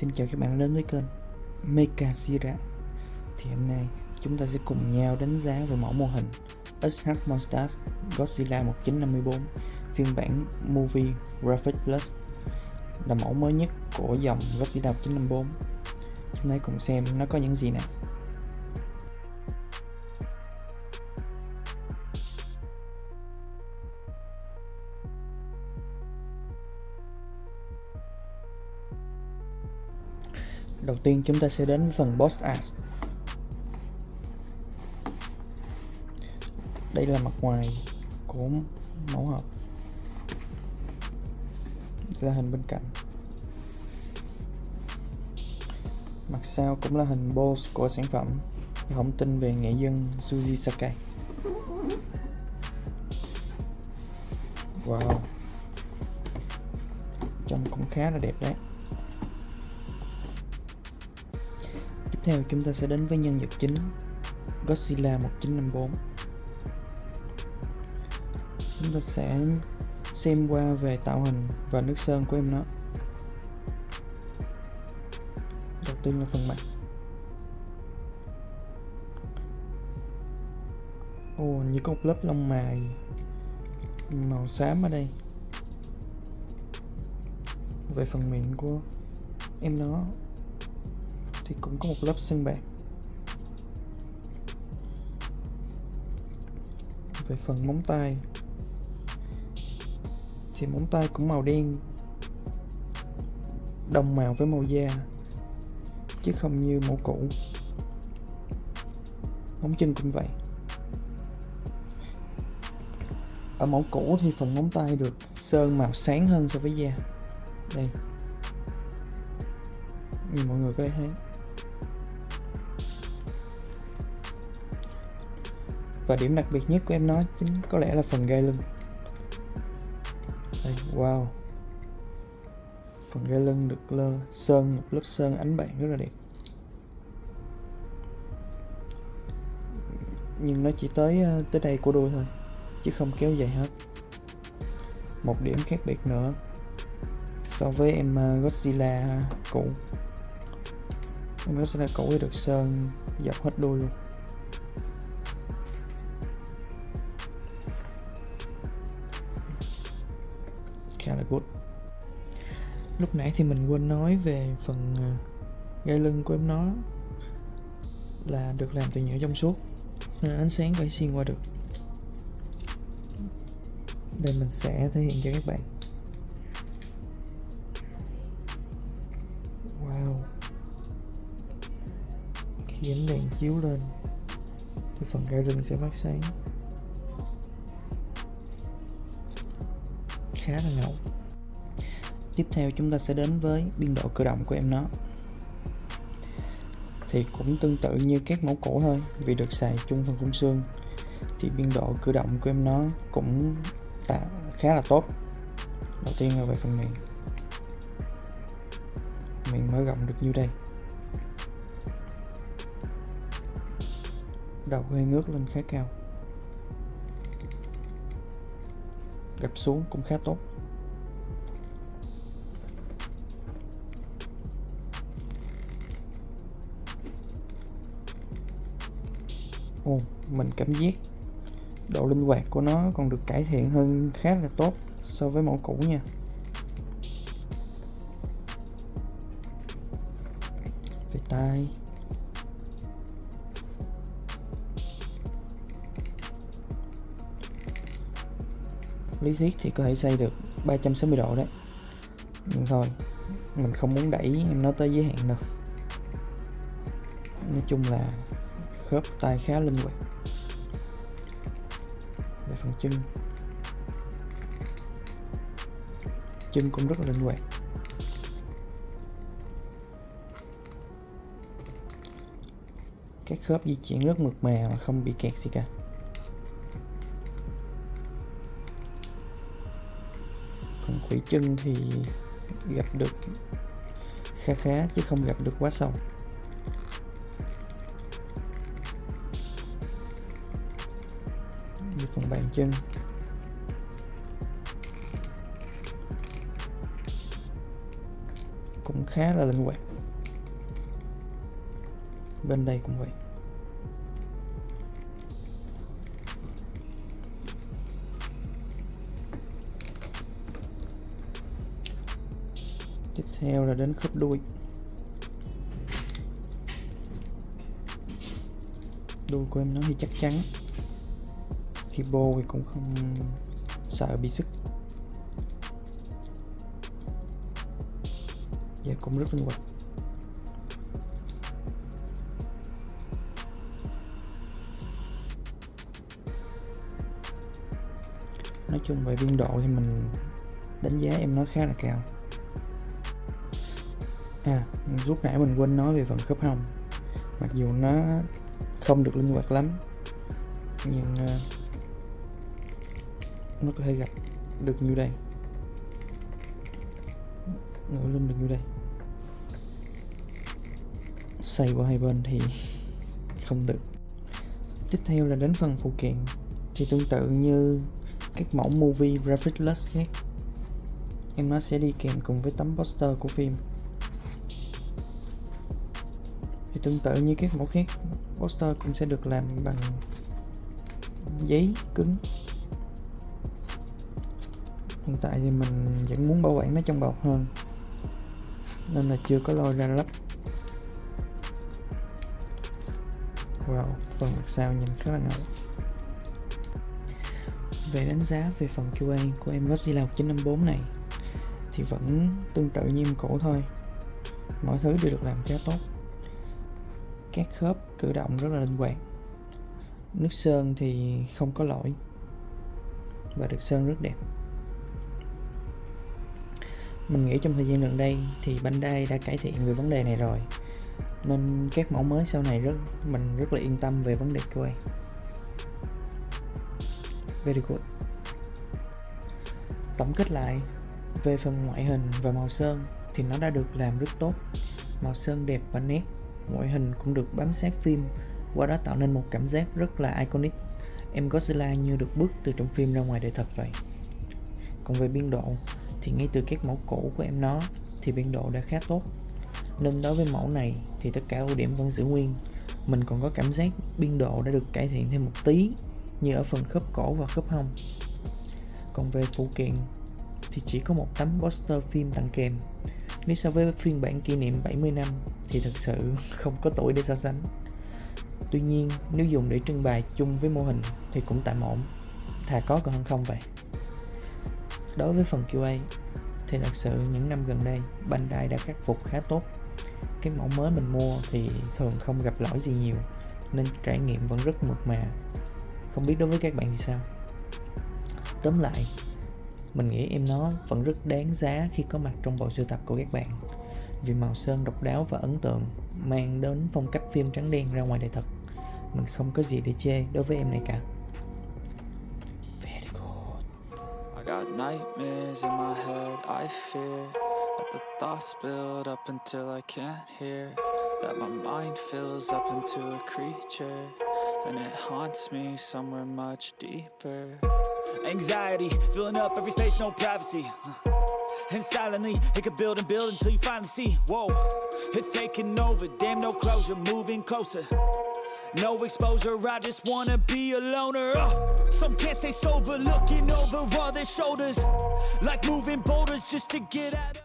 Xin chào các bạn đã đến với kênh Mechazilla. Thì hôm nay chúng ta sẽ cùng nhau đánh giá về mẫu mô hình SH Monsters Godzilla 1954 phiên bản Movie Graphics Plus, là mẫu mới nhất của dòng Godzilla 1954. Chúng ta cùng xem nó có những gì nào. Đầu tiên chúng ta sẽ đến với phần Boss Art. Đây là mặt ngoài của mẫu hộp, đây là hình bên cạnh. Mặt sau cũng là hình boss của sản phẩm, thông tin về nghệ nhân Yuji Sakai. Wow, trông cũng khá là đẹp đấy. Tiếp theo chúng ta sẽ đến với nhân vật chính Godzilla 1954. Chúng ta sẽ xem qua về tạo hình và nước sơn của em nó. Đầu tiên là phần mặt. Như có một lớp lông mày màu xám ở đây. Về phần miệng của em nó thì cũng có một lớp sơn bạc. Về phần móng tay thì móng tay cũng màu đen, đồng màu với màu da chứ không như mẫu cũ. Móng chân cũng vậy. Ở mẫu cũ thì phần móng tay được sơn màu sáng hơn so với da. Đây, như mọi người có thể thấy. Và điểm đặc biệt nhất của em nó chính có lẽ là phần gai lưng. Đây, wow, phần gai lưng được sơn một lớp sơn ánh bạc rất là đẹp. Nhưng nó chỉ tới đây của đuôi thôi, chứ không kéo dài hết. Một điểm khác biệt nữa so với em Godzilla cũ, em Godzilla cũ thì được sơn dọc hết đuôi luôn. Khá là good. Lúc nãy thì mình quên nói về phần gai lưng của em nó là được làm từ nhựa trong suốt nên ánh sáng có thể xuyên qua được. Đây mình sẽ thể hiện cho các bạn. Wow, khi ánh đèn chiếu lên thì phần gai lưng sẽ phát sáng, khá là ngầu. Tiếp theo chúng ta sẽ đến với biên độ cử động của em nó. Thì cũng tương tự như các mẫu cũ thôi, vì được xài chung phần khung xương thì biên độ cử động của em nó cũng khá là tốt. Đầu tiên là về phần miệng. Miệng mở rộng được nhiêu đây. Đầu hơi ngước lên khá cao, gập xuống cũng khá tốt. Mình cảm giác độ linh hoạt của nó còn được cải thiện hơn khá là tốt so với mẫu cũ nha. Về tai, lý thuyết thì có thể xoay được 360 độ đấy, nhưng thôi mình không muốn đẩy em nó tới giới hạn đâu. Nói chung là khớp tay khá linh hoạt. Về phần chân cũng rất là linh hoạt. Các khớp di chuyển rất mượt mà không bị kẹt gì cả. Phần khuỷu chân thì gặp được khá chứ không gặp được quá sâu. Như phần bàn chân cũng khá là linh hoạt. Bên đây cũng vậy. Tiếp theo là đến khớp đuôi. Đuôi của em nó thì chắc chắn, khi bô thì cũng không sợ bị sức. Và cũng rất linh hoạt. Nói chung về biên độ thì mình đánh giá em nó khá là cao. Lúc nãy mình quên nói về phần khớp hông. Mặc dù nó không được linh hoạt lắm, nhưng nó có thể gặp được như đây, ngửa lên được như đây. Xoay qua hai bên thì không được. Tiếp theo là đến phần phụ kiện. Thì tương tự như các mẫu movie graphics khác, em nó sẽ đi kèm cùng với tấm poster của phim. Thì tương tự như các mẫu khác, poster cũng sẽ được làm bằng giấy cứng. Hiện tại thì mình vẫn muốn bảo quản nó trong bọc hơn, nên là chưa có lôi ra lắp. Wow, phần mặt sau nhìn khá là ngầu. Về đánh giá về phần QA của em Godzilla 1954 này thì vẫn tương tự như em cũ thôi. Mọi thứ đều được làm khá tốt. Các khớp cử động rất là linh hoạt. Nước sơn thì không có lỗi và được sơn rất đẹp. Mình nghĩ trong thời gian gần đây thì Bandai đã cải thiện về vấn đề này rồi, nên các mẫu mới sau này mình rất là yên tâm về vấn đề QA. Very good. Tổng kết lại về phần ngoại hình và màu sơn thì nó đã được làm rất tốt. Màu sơn đẹp và nét, ngoại hình cũng được bám sát phim, qua đó tạo nên một cảm giác rất là iconic. Em Godzilla như được bước từ trong phim ra ngoài đời thật vậy. Còn về biên độ thì ngay từ các mẫu cũ của em nó thì biên độ đã khá tốt, nên đối với mẫu này thì tất cả ưu điểm vẫn giữ nguyên. Mình còn có cảm giác biên độ đã được cải thiện thêm một tí, như ở phần khớp cổ và khớp hông. Còn về phụ kiện thì chỉ có một tấm poster phim tặng kèm. Nếu so với phiên bản kỷ niệm 70 năm thì thật sự không có tuổi để so sánh. Tuy nhiên nếu dùng để trưng bày chung với mô hình thì cũng tạm ổn, thà có còn hơn không vậy. Đối với phần QA thì thật sự những năm gần đây Bandai đã khắc phục khá tốt. Các mẫu mới mình mua thì thường không gặp lỗi gì nhiều, nên trải nghiệm vẫn rất mượt mà. Không biết đối với các bạn thì sao? Tóm lại, mình nghĩ em nó vẫn rất đáng giá khi có mặt trong bộ sưu tập của các bạn, vì màu sơn độc đáo và ấn tượng, mang đến phong cách phim trắng đen ra ngoài đời thật. Mình không có gì để chê đối với em này cả. Very good. I got nightmares in my head, I fear that the thoughts build up until I can't hear, that my mind fills up into a creature, and it haunts me somewhere much deeper. Anxiety filling up every space, no privacy. And silently, it could build and build until you finally see. Whoa, it's taking over, damn no closure, moving closer. No exposure, I just wanna be a loner. Some can't stay sober, looking over all their shoulders, like moving boulders just to get out of